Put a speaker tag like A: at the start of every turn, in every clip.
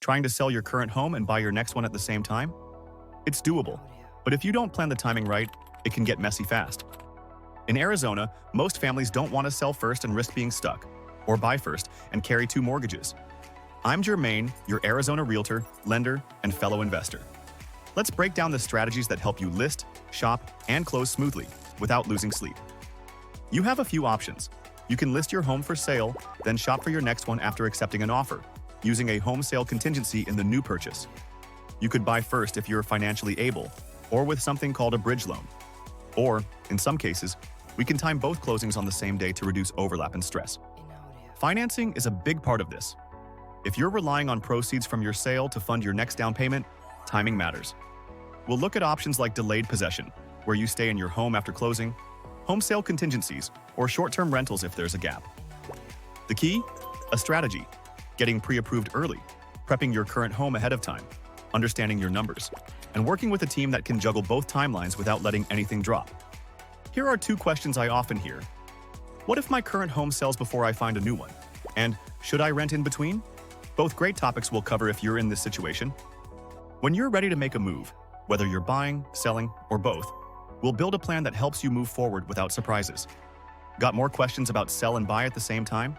A: Trying to sell your current home and buy your next one at the same time? It's doable, but if you don't plan the timing right, it can get messy fast. In Arizona, most families don't want to sell first and risk being stuck, or buy first and carry two mortgages. I'm Jermaine, your Arizona realtor, lender, and fellow investor. Let's break down the strategies that help you list, shop, and close smoothly without losing sleep. You have a few options. You can list your home for sale, then shop for your next one after accepting an offer, using a home sale contingency in the new purchase. You could buy first if you're financially able, or with something called a bridge loan. Or, in some cases, we can time both closings on the same day to reduce overlap and stress. Financing is a big part of this. If you're relying on proceeds from your sale to fund your next down payment, timing matters. We'll look at options like delayed possession, where you stay in your home after closing, home sale contingencies, or short-term rentals if there's a gap. The key? A strategy. Getting pre-approved early, prepping your current home ahead of time, understanding your numbers, and working with a team that can juggle both timelines without letting anything drop. Here are two questions I often hear. What if my current home sells before I find a new one? And should I rent in between? Both great topics we'll cover if you're in this situation. When you're ready to make a move, whether you're buying, selling, or both, we'll build a plan that helps you move forward without surprises. Got more questions about sell and buy at the same time?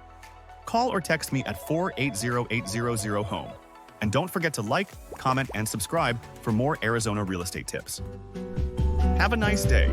A: Call or text me at 480-800-HOME. And don't forget to like, comment, and subscribe for more Arizona real estate tips. Have a nice day.